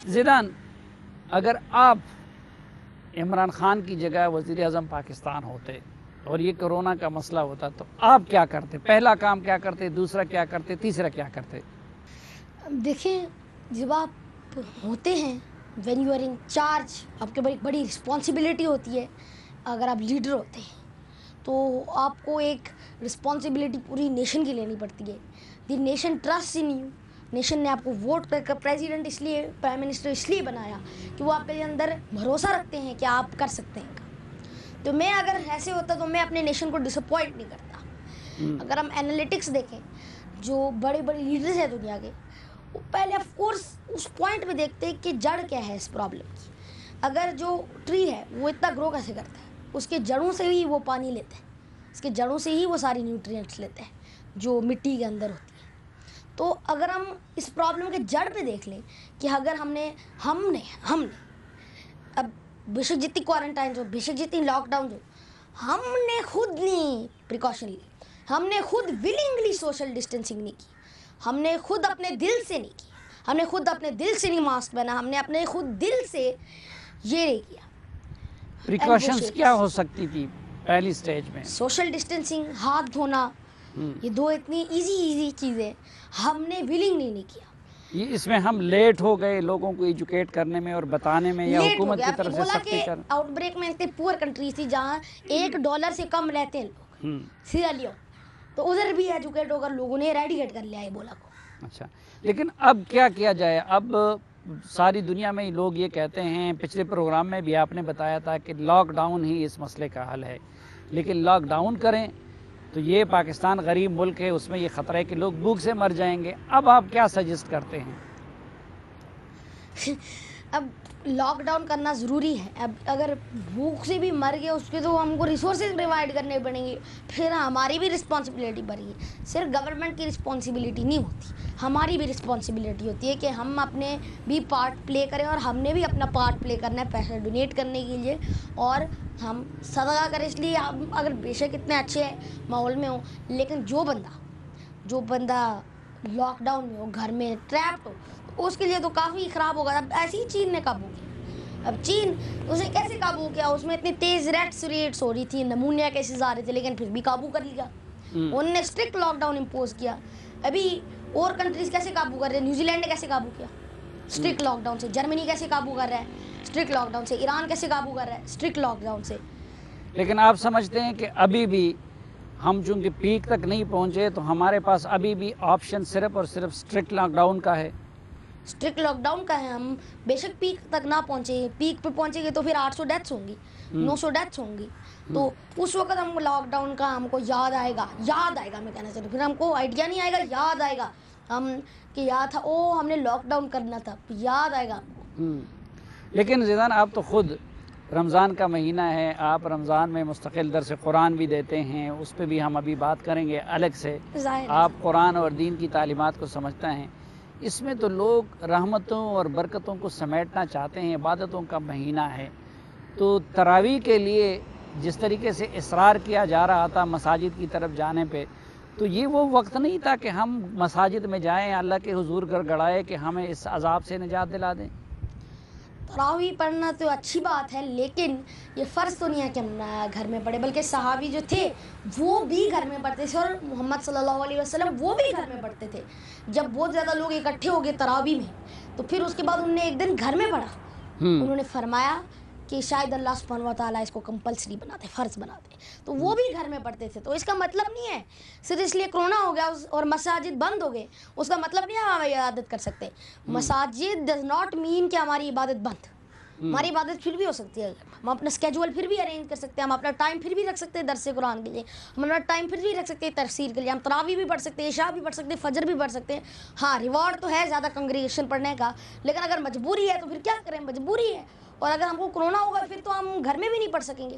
Zidane, اگر آپ عمران خان کی جگہ وزیر اعظم پاکستان ہوتے اور یہ کرونا کا مسئلہ ہوتا تو آپ کیا کرتے؟ پہلا کام کیا کرتے، دوسرا کیا کرتے، تیسرا کیا کرتے؟ دیکھیں، جب آپ ہوتے ہیں، when you are in charge, آپ کے بڑی رسپانسبلٹی ہوتی ہے. اگر آپ لیڈر ہوتے ہیں تو آپ کو ایک رسپانسبلٹی پوری نیشن کی لینی پڑتی ہے. The nation trust in you. Nation نے آپ کو ووٹ کر پریزیڈنٹ اس لیے، پرائم منسٹر اس لیے بنایا کہ وہ آپ کے اندر بھروسہ رکھتے ہیں کہ آپ کر سکتے ہیں. تو میں اگر ایسے ہوتا تو میں اپنے نیشن کو ڈس اپوائنٹ نہیں کرتا. اگر ہم انالیٹکس دیکھیں، جو بڑے بڑے لیڈرز ہیں دنیا کے، وہ پہلے آف کورس اس پوائنٹ پہ دیکھتے کہ جڑ کیا ہے اس پرابلم کی. اگر جو ٹری ہے وہ اتنا گرو کیسے کرتا ہے، اس کے جڑوں سے ہی وہ پانی لیتے ہیں، اس کے جڑوں سے ہی وہ ساری نیوٹرینٹس لیتے ہیں جو مٹی کے اندر ہوتی ہیں. تو اگر ہم اس پرابلم کے جڑ پہ دیکھ لیں کہ اگر ہم نے اب بے شک جتنی کوارنٹائنز ہو، بے شک جتنی لاک ڈاؤن ہو، ہم نے خود نہیں پریکاشن لی، ہم نے خود ولنگلی سوشل ڈسٹینسنگ نہیں کی، ہم نے خود اپنے دل سے نہیں کی، ہم نے خود اپنے دل سے نہیں ماسک پہنا، ہم نے اپنے خود دل سے یہ نہیں کیا. پریکاشنز کیا ہو سکتی تھی پہلی سٹیج میں؟ سوشل ڈسٹینسنگ، ہاتھ دھونا، یہ دو اتنی ایزی چیزیں ہم نے ولنگلی نہیں کیا. یہ اس میں ہم لیٹ ہو گئے لوگوں کو ایجوکیٹ کرنے میں اور بتانے میں، یا لیٹ ہو حکومت گیا. کی طرف سے سختی کر؟ آؤٹ بریک میں اتنے پور کنٹریز تھی جہاں $1 سے کم رہتے ہیں لوگ، سیرا لیون، تو ادھر بھی ایجوکیٹ ہو کر لوگوں نے ایریڈیکیٹ کر لیا ایبولا کو. اچھا، لیکن اب کیا کیا جائے؟ اب ساری دنیا میں لوگ یہ کہتے ہیں، پچھلے پروگرام میں بھی آپ نے بتایا تھا کہ لاک ڈاؤن ہی اس مسئلے کا حل ہے، لیکن لاک ڈاؤن کریں تو یہ پاکستان غریب ملک ہے، اس میں یہ خطرہ ہے کہ لوگ بھوک سے مر جائیں گے. اب آپ کیا سجیسٹ کرتے ہیں؟ اب لاک ڈاؤن کرنا ضروری ہے. اب اگر بھوک سے بھی مر گئے اس کے تو ہم کو ریسورسز پرووائڈ کرنے پڑیں گے، پھر ہماری بھی رسپانسبلٹی بڑھی ہے. صرف گورنمنٹ کی رسپانسبلٹی نہیں ہوتی، ہماری بھی رسپانسبلٹی ہوتی ہے کہ ہم اپنے بھی پارٹ پلے کریں، اور ہم نے بھی اپنا پارٹ پلے کرنا ہے پیسہ ڈونیٹ کرنے کے لیے، اور ہم صدقہ کریں. اس لیے ہم اگر بے شک اتنے اچھے ماحول میں ہوں، لیکن جو بندہ لاک ڈاؤن میں ہو، گھر میں ٹریپڈ ہو، اس کے لیے تو کافی خراب ہوگا. اب ایسی ہی چین نے قابو کیا. اب چین اسے کیسے قابو کیا؟ اس میں اتنی تیز ریٹس ہو رہی تھی، نمونیا کیسز آ رہے تھے، لیکن پھر بھی قابو کر لیا. انہوں نے اسٹرکٹ لاک ڈاؤن امپوز کیا. ابھی اور کنٹریز کیسے قابو کر رہے ہیں؟ نیوزی لینڈ نے کیسے قابو کیا اسٹرکٹ لاک ڈاؤن سے؟ جرمنی کیسے قابو کر رہا ہے اسٹرکٹ لاک ڈاؤن سے؟ ایران کیسے قابو کر رہا ہے اسٹرکٹ لاک ڈاؤن سے؟ لیکن آپ سمجھتے ہیں کہ ابھی بھی ہم چونکہ پیک تک نہیں پہنچے تو ہمارے پاس ابھی بھی آپشن صرف اور صرف اسٹرکٹ لاک ڈاؤن کا ہے؟ اسٹرکٹ لاک ڈاؤن کا ہے. ہم بے شک پیک تک نہ پہنچے، پیک پہ پہنچے گے تو پھر 800 ڈیتھس ہوں گی، 900 ڈیتھس ہوں گی. تو اس وقت ہم لاک ڈاؤن کا ہم کو یاد آئے گا. میں کہنا چاہتا ہوں، پھر ہم کو آئیڈیا نہیں آئے گا، یاد آئے گا ہم کہ یاد تھا ہم نے لاک ڈاؤن کرنا تھا، یاد آئے گا ہم کو. لیکن زیدان، آپ تو خود رمضان کا مہینہ ہے، آپ رمضان میں مستقل درس قرآن بھی دیتے ہیں، اس پہ بھی ہم ابھی بات کریں گے الگ سے. آپ قرآن اور دین کی تعلیمات کو سمجھتا ہیں. اس میں تو لوگ رحمتوں اور برکتوں کو سمیٹنا چاہتے ہیں، عبادتوں کا مہینہ ہے. تو تراویح کے لیے جس طریقے سے اصرار کیا جا رہا تھا مساجد کی طرف جانے پہ، تو یہ وہ وقت نہیں تھا کہ ہم مساجد میں جائیں، اللہ کے حضور گڑگڑائے کہ ہمیں اس عذاب سے نجات دلا دیں؟ تراویح پڑھنا تو اچھی بات ہے، لیکن یہ فرض تو نہیں ہے کہ ہم گھر میں پڑھیں، بلکہ صحابی جو تھے وہ بھی گھر میں پڑھتے تھے، اور محمد صلی اللہ علیہ وسلم وہ بھی گھر میں پڑھتے تھے. جب بہت زیادہ لوگ اکٹھے ہو گئے تراویح میں، تو پھر اس کے بعد انہوں نے ایک دن گھر میں پڑھا. انہوں نے فرمایا کہ شاید اللہ سبحانہ و تعالیٰ اس کو کمپلسری بنا دے، فرض بنا دے. تو وہ بھی گھر میں پڑھتے تھے. تو اس کا مطلب نہیں ہے صرف اس لیے کرونا ہو گیا اور مساجد بند ہو گئے، اس کا مطلب نہیں ہے ہم عبادت کر سکتے. مساجد ڈز ناٹ مین کہ ہماری عبادت بند. ہماری عبادت پھر بھی ہو سکتی ہے، ہم اپنا اسکیجول پھر بھی ارینج کر سکتے ہیں، ہم اپنا ٹائم پھر بھی رکھ سکتے ہیں درس قرآن کے لیے، ہم اپنا ٹائم پھر بھی رکھ سکتے ہیں تفسیر کے لیے، ہم تراویح بھی پڑھ سکتے ہیں، عشاء بھی پڑھ سکتے ہیں، فجر بھی پڑھ سکتے ہیں. ہاں، ریوارڈ تو ہے زیادہ کنگریگیشن پڑھنے کا، لیکن اگر مجبوری ہے تو پھر کیا کریں؟ مجبوری ہے، اور اگر ہم کو کرونا ہوگا پھر تو ہم گھر میں بھی نہیں پڑھ سکیں گے.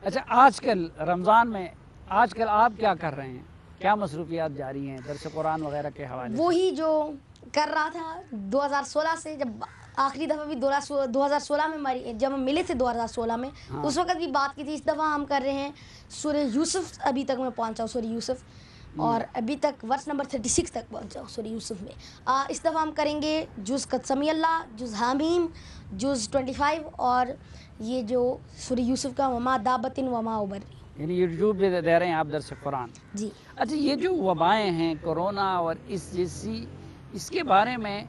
اچھا، آج کل رمضان میں آپ کیا کر رہے ہیں؟ کیا مصروفیات جاری ہیں درس قرآن وغیرہ کے حوالے سے؟ وہی جو کر رہا تھا 2016 سے، جب آخری دفعہ بھی 2016 میں جب ہم ملے تھے 2016 میں، اس وقت بھی بات کی تھی. اس دفعہ ہم کر رہے ہیں سورہ یوسف. ابھی تک میں پہنچا ہوں سورہ یوسف. اور ابھی تک ورس نمبر 36 تک پہنچ جاؤ سورہ یوسف میں. اس دفعہ ہم کریں گے جز قد سمی اللہ، جز حامیم، جز 25 اور یہ جو سورہ یوسف کا وما دابت وما ابری. یعنی یوٹیوب پہ دے رہے ہیں آپ درس قرآن جی. اچھا، یہ جو وبائیں ہیں کورونا اور اس کے بارے میں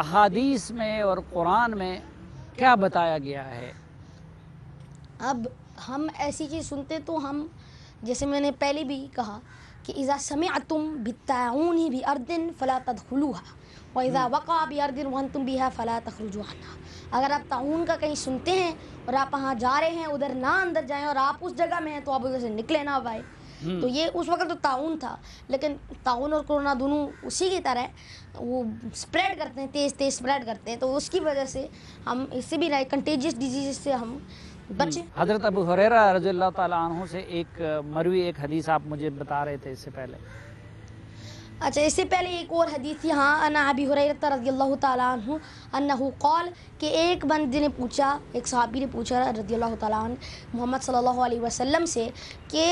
احادیث میں اور قرآن میں کیا بتایا گیا ہے؟ اب ہم ایسی چیز سنتے تو ہم، جیسے میں نے پہلے بھی کہا کہ اذا سمعتم بالطاعون بارض فلا تدخلوها واذا وقع بارض وانتم بها فلا تخرجوا عنها. اگر آپ طاعون کا کہیں سنتے ہیں اور آپ وہاں جا رہے ہیں، ادھر نہ اندر جائیں، اور آپ اس جگہ میں ہیں تو آپ ادھر سے نکلے نہ بھائی. تو یہ اس وقت تو طاعون تھا، لیکن طاعون اور کورونا دونوں اسی کی طرح وہ اسپریڈ کرتے ہیں، تیز اسپریڈ کرتے ہیں، تو اس کی وجہ سے ہم اس سے بھی کنٹیجیس ڈیزیز سے ہم بچیں. حضرت ابو ہریرہ رضی اللہ تعالیٰ عنہ سے ایک مروی ایک حدیث آپ مجھے بتا رہے تھے اس سے پہلے. اچھا، اس سے پہلے ایک اور حدیث تھی. ہاں، انا ابی ہریرہ رضی اللہ تعالیٰ عنہ انہ قال، کہ ایک بندے نے پوچھا، ایک صحابی نے پوچھا رضی اللہ تعالیٰ عنہ محمد صلی اللہ علیہ وسلم سے کہ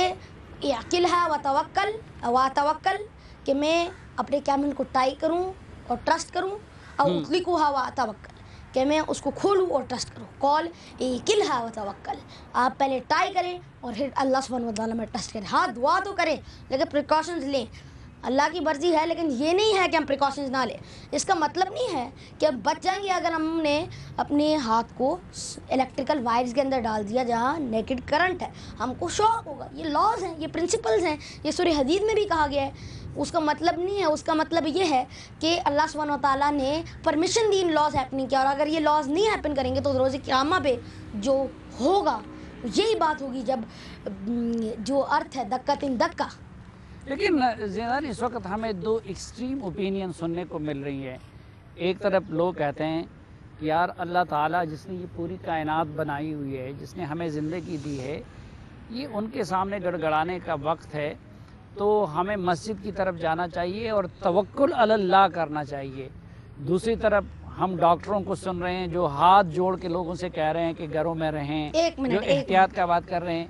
اعقلھا واتوکل، کہ میں اپنے کیمل کو ٹائی کروں اور ٹرسٹ کروں، اور اطلقھا واتوکل، کہ میں اس کو کھولوں اور ٹرسٹ کروں. قال اعقلھا وتوکل، آپ پہلے ٹائی کریں اور پھر اللہ سبحانہ وتعالیٰ میں ٹرسٹ کریں. ہاں، دعا تو کریں لیکن پریکاشنز لیں. اللہ کی مرضی ہے، لیکن یہ نہیں ہے کہ ہم پریکاشنز نہ لیں. اس کا مطلب نہیں ہے کہ اب بچ جائیں گے اگر ہم نے اپنے ہاتھ کو الیکٹریکل وائرز کے اندر ڈال دیا جہاں نیکڈ کرنٹ ہے. ہم کو شوق ہوگا. یہ لاز ہیں، یہ پرنسپلز ہیں، یہ سورہ حدید میں بھی کہا گیا ہے. اس کا مطلب نہیں ہے، اس کا مطلب یہ ہے کہ اللہ سبحانہ وتعالیٰ نے پرمیشن دی ان لاز ہیپننگ کیا، اور اگر یہ لاز نہیں ہیپن کریں گے تو روز قیامہ پہ جو ہوگا یہی بات ہوگی، جب جو ارتھ ہے دکتن دکا. لیکن زیدان، اس وقت ہمیں دو ایکسٹریم اوپینین سننے کو مل رہی ہیں. ایک طرف لوگ کہتے ہیں کہ یار اللہ تعالیٰ جس نے یہ پوری کائنات بنائی ہوئی ہے، جس نے ہمیں زندگی دی ہے، یہ ان کے سامنے گڑگڑانے کا وقت ہے، تو ہمیں مسجد کی طرف جانا چاہیے اور توکل علی اللہ کرنا چاہیے. دوسری طرف ہم ڈاکٹروں کو سن رہے ہیں جو ہاتھ جوڑ کے لوگوں سے کہہ رہے ہیں کہ گھروں میں رہیں، جو احتیاط کا بات کر رہے ہیں.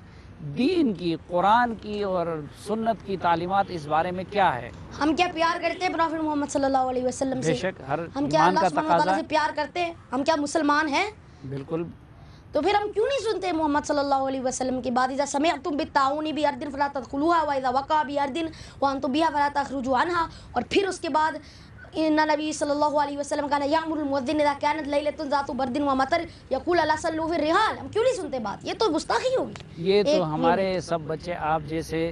دین کی، قرآن کی اور سنت کی تعلیمات اس بارے میں کیا ہے؟ ہم کیا پیار کرتے ہیں پروفیٹ محمد صلی اللہ علیہ وسلم سے؟ بے شک، ہر ہم کیا اللہ سبحانہ وتعالیٰ سے پیار کرتے ہیں؟ ہم کیا مسلمان ہیں؟ بالکل. تو پھر ہم کیوں نہیں سنتے محمد صلی اللہ علیہ وسلم کی بات؟ اذا سمعتم بالطاعون بارض فلا تدخلوها واذا وقع بارض وانتم بها فلا تخرجوا عنها. اور پھر اس کے بعد ان نبی صلی اللہ علیہ وسلم کان یامر المؤذن اذا كانت ليله ذات برد ومطر يقول الا صلوا في الرحال. ہم کیوں نہیں سنتے بات؟ یہ تو گستاخی ہوگی. یہ تو ہمارے سب بچے آپ جیسے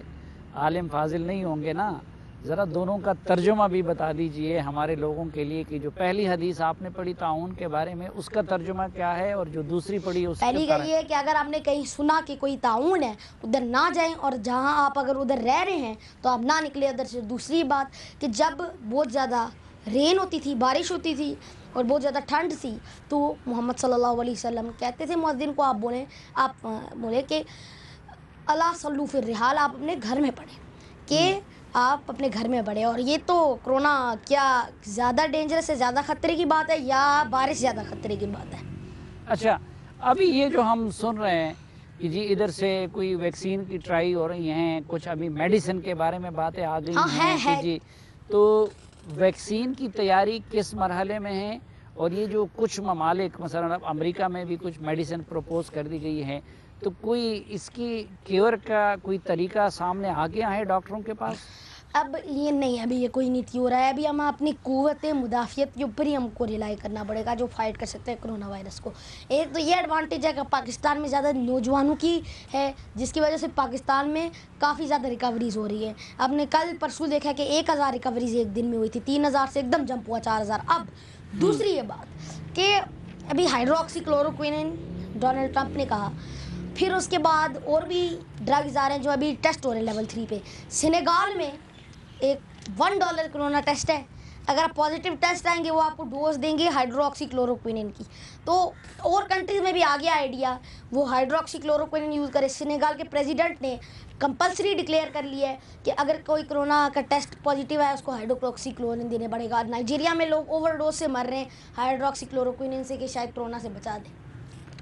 عالم فاضل نہیں ہوں گے نا، ذرا دونوں کا ترجمہ بھی بتا دیجئے ہمارے لوگوں کے لیے کہ جو پہلی حدیث آپ نے پڑھی طاعون کے بارے میں، اس کا ترجمہ کیا ہے، اور جو دوسری پڑھی اس کا. پہلی کا یہ ہے کہ اگر آپ نے کہیں سنا کہ کوئی طاعون ہے، ادھر نہ جائیں، اور جہاں آپ اگر ادھر رہ رہے ہیں تو آپ نہ نکلے ادھر سے. دوسری بات کہ جب بہت زیادہ رین ہوتی تھی، بارش ہوتی تھی اور بہت زیادہ ٹھنڈ تھی، تو محمد صلی اللہ علیہ وسلم کہتے تھے مؤذن کو، آپ بولے کہ الا صلوا فی الرحال، آپ اپنے گھر میں پڑھیں، کہ آپ اپنے گھر میں پڑھیں. اور یہ تو کرونا کیا زیادہ ڈینجرس ہے، زیادہ خطرے کی بات ہے، یا بارش زیادہ خطرے کی بات ہے؟ اچھا، ابھی یہ جو ہم سن رہے ہیں کہ جی ادھر سے کوئی ویکسین کی ٹرائی ہو رہی ہیں، کچھ ابھی میڈیسن کے بارے میں باتیں آ گئی ہیں کہ جی، تو ویکسین کی تیاری کس مرحلے میں ہے؟ اور یہ جو کچھ ممالک مثلا امریکہ میں بھی کچھ میڈیسن پروپوز کر دی گئی ہے، تو کوئی اس کی کیور کا کوئی طریقہ سامنے آ گیا ہے ڈاکٹروں کے پاس؟ اب یہ نہیں، ابھی یہ کوئی نہیں ہو رہا ہے. ابھی ہم اپنی قوت مدافعت کے اوپر ہی ہم کو ریلائی کرنا پڑے گا جو فائٹ کر سکتے ہیں کرونا وائرس کو. ایک تو یہ ایڈوانٹیج ہے کہ پاکستان میں زیادہ نوجوانوں کی ہے، جس کی وجہ سے پاکستان میں کافی زیادہ ریکوریز ہو رہی ہے. آپ نے کل پرسوں دیکھا کہ 1000 ریکوریز ایک دن میں ہوئی تھی، 3000 سے ایک دم جمپ ہوا 4000. اب دوسری یہ بات کہ ابھی ہائیڈروکسی کلوروکوینین ڈونلڈ ٹرمپ نے کہا، پھر اس کے بعد اور بھی ڈرگز آ رہے ہیں جو ابھی ٹیسٹ ہو رہے ہیں لیول 3 پہ. سینیگال میں ایک $1 کرونا ٹیسٹ ہے، اگر آپ پازیٹیو ٹیسٹ آئیں گے وہ آپ کو ڈوز دیں گے ہائیڈروکسی کلوروکوینین کی. تو اور کنٹریز میں بھی آ گیا آئیڈیا، وہ ہائیڈروکسی کلوروکوینین یوز کرے. سینیگال کے پریزیڈنٹ نے کمپلسری ڈکلیئر کر لیا ہے کہ اگر کوئی کرونا کا ٹیسٹ پازیٹیو ہے اس کو ہائیڈروکسی کلوروکوینین دینے پڑے گا. نائجیریا میں لوگ اوور ڈوز سے مر رہے ہیں ہائیڈروکسی کلوروکوینین سے کہ شاید کرونا سے بچا دیں.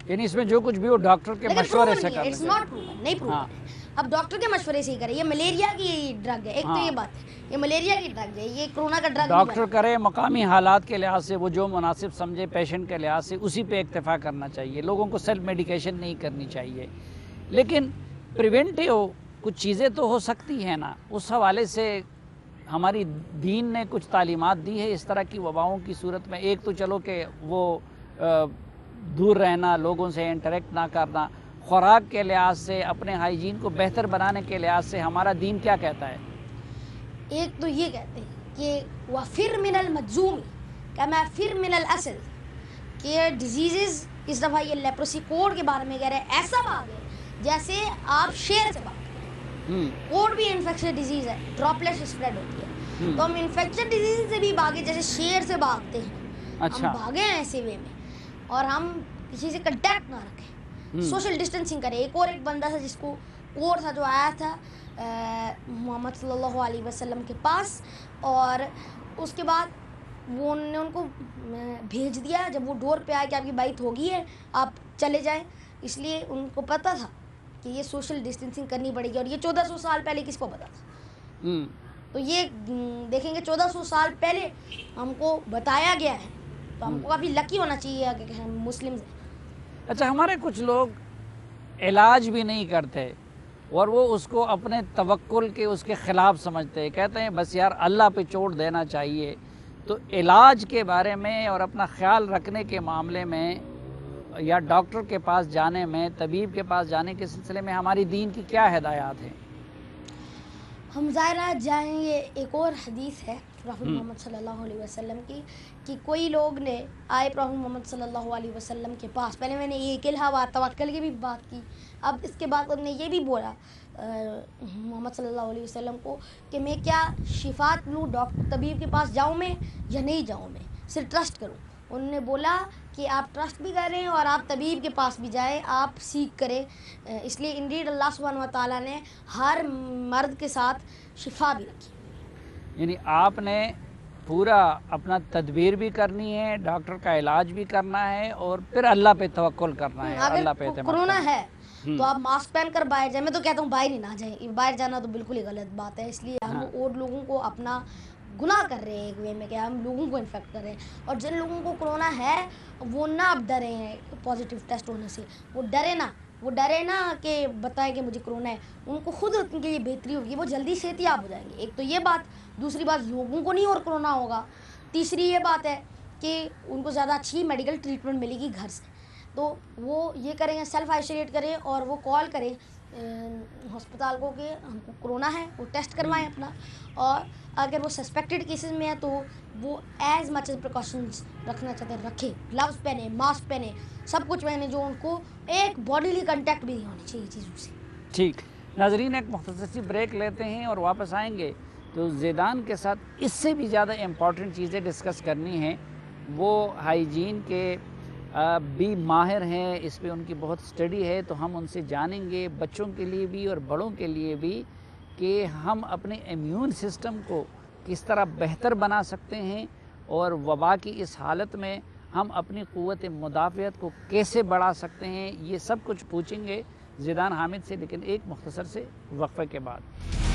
یعنی اس میں جو کچھ بھی ہو ڈاکٹر کے مشورے سے کرنا. اٹس ناٹ پروون، نہیں پروون ہے. اب ڈاکٹر کے مشورے سے ہی کرے. یہ ملیریا کی ڈرگ ہے, ایک تو یہ بات ہے, یہ ملیریا کی ڈرگ ہے, یہ کرونا کا ڈرگ. ڈاکٹر کرے مقامی حالات کے لحاظ سے وہ جو مناسب سمجھے پیشنٹ کے لحاظ سے اسی پہ اکتفا کرنا چاہیے. لوگوں کو سیلف میڈیکیشن نہیں کرنی چاہیے. لیکن پریونٹیو کچھ چیزیں تو ہو سکتی ہیں نا. اس حوالے سے ہماری دین نے کچھ تعلیمات دی ہے اس طرح کی وباؤں کی صورت میں. ایک تو چلو کہ وہ دور رہنا, لوگوں سے انٹریکٹ نہ کرنا. خوراک کے لحاظ سے اپنے ہائیجین کو بہتر بنانے کے لحاظ سے ہمارا دین کیا کہتا ہے؟ ایک تو یہ کہتے ہیں کہ وَفِرْ مِنَ الْمَجْزُومِ كَمَا فِرْ مِنَ الْأَسَدِ, کہ ڈیزیزز اس دفعہ یہ لیپروسی کوڈ کے بارے میں کہہ رہے ہیں ایسا بھاگ ہے جیسے آپ شیر سے بھاگتے ہیں. کوڈ بھی انفیکشن ڈیزیز ہے, ڈراپلیٹ اسپریڈ ہوتی ہے, تو ہم انفیکشن ڈیزیز سے بھی بھاگے جیسے شیر سے بھاگتے ہیں. ہم بھاگے ہیں ایسے وے میں, اور ہم کسی سے کنٹیکٹ نہ رکھیں, سوشل ڈسٹینسنگ کریں. ایک بندہ تھا جس کو کوڈ تھا, جو آیا تھا محمد صلی اللہ علیہ وسلم کے پاس, اور اس کے بعد وہ انہوں نے ان کو بھیج دیا جب وہ ڈور پہ آئے کہ آپ کی بائت ہوگی ہے, آپ چلے جائیں. اس لیے ان کو پتہ تھا کہ یہ سوشل ڈسٹینسنگ کرنی پڑے گی, اور یہ 1400 سال پہلے کس کو پتہ تھا؟ تو یہ دیکھیں گے 1400 سال پہلے ہم کو بتایا گیا ہے, تو ہم کو کافی لکی ہونا چاہیے کہ ہم مسلم ہیں. اچھا, ہمارے کچھ لوگ علاج بھی نہیں کرتے اور وہ اس کو اپنے توکل کے اس کے خلاف سمجھتے ہیں, کہتے ہیں بس یار اللہ پہ چھوڑ دینا چاہیے. تو علاج کے بارے میں اور اپنا خیال رکھنے کے معاملے میں یا ڈاکٹر کے پاس جانے میں, طبیب کے پاس جانے کے سلسلے میں ہماری دین کی کیا ہدایات ہیں؟ ہم ظاہرہ جائیں گے, ایک اور حدیث ہے پروفٹ محمد صلی اللہ علیہ وسلم کی, کہ کوئی لوگ نے آئے پروفٹ محمد صلی اللہ علیہ وسلم کے پاس. پہلے میں نے یہ کلہا بات توکل کی بھی بات کی, اب اس کے بعد انہوں نے یہ بھی بولا محمد صلی اللہ علیہ وسلم کو کہ میں کیا شفات لوں, ڈاکٹر طبیب کے پاس جاؤں میں یا نہیں جاؤں, میں صرف ٹرسٹ کروں. انہوں نے بولا کہ آپ ٹرسٹ بھی کریں اور آپ طبیب کے پاس بھی جائیں, آپ سیکھ کریں. اس لیے انڈیڈ اللہ سبحانہ و تعالیٰ نے ہر مرد کے ساتھ شفا بھی رکھی. یعنی آپ نے پورا اپنا تدبیر بھی کرنی ہے, ڈاکٹر کا علاج بھی کرنا ہے, اور پھر اللہ پہ توکل کرنا ہے, اللہ پہ اعتماد. کرونا ہے تو آپ ماسک پہن کر باہر جائیں. میں تو کہتا ہوں باہر ہی نہ جائیں, باہر جانا تو بالکل ہی غلط بات ہے. اس لیے ہم اور لوگوں کو اپنا گناہ کر رہے ہیں ایک وے میں, کہ ہم لوگوں کو انفیکٹ کر رہے ہیں. اور جن لوگوں کو کرونا ہے وہ نہ اب ڈرے ہیں پازیٹیو ٹیسٹ ہونے سے, وہ ڈرے نا کہ بتائیں کہ مجھے کرونا ہے. ان کو خود ان کے لیے بہتری ہوگی, وہ جلدی صحت یاب ہو جائیں گے. ایک تو یہ بات. دوسری بات, لوگوں کو نہیں اور کرونا ہوگا. تیسری یہ بات ہے کہ ان کو زیادہ اچھی میڈیکل ٹریٹمنٹ ملے گی گھر سے. تو وہ یہ کریں گے, سیلف آئسولیٹ کریں اور وہ کال کریں ہسپتال کو کہ ہم کو کرونا ہے, وہ ٹیسٹ کروائیں اپنا. اور اگر وہ سسپیکٹڈ کیسز میں ہے تو وہ ایز مچ ایز پریکاشنز رکھنا چاہتے ہیں رکھیں, گلوز پہنیں, ماسک پہنیں, سب کچھ پہنیں, جو ان کو ایک باڈیلی کنٹیکٹ بھی نہیں ہونی چاہیے چیزوں سے. ٹھیک ناظرین, ایک مختصر سی بریک لیتے ہیں اور واپس آئیں گے تو زیدان کے ساتھ اس سے بھی زیادہ امپورٹنٹ چیزیں ڈسکس کرنی ہیں. وہ ہائیجین کے بھی ماہر ہیں, اس پہ ان کی بہت اسٹڈی ہے, تو ہم ان سے جانیں گے بچوں کے لیے بھی اور بڑوں کے لیے بھی کہ ہم اپنے امیون سسٹم کو کس طرح بہتر بنا سکتے ہیں, اور وبا کی اس حالت میں ہم اپنی قوت مدافعت کو کیسے بڑھا سکتے ہیں. یہ سب کچھ پوچھیں گے زیدان حامد سے, لیکن ایک مختصر سے وقفے کے بعد.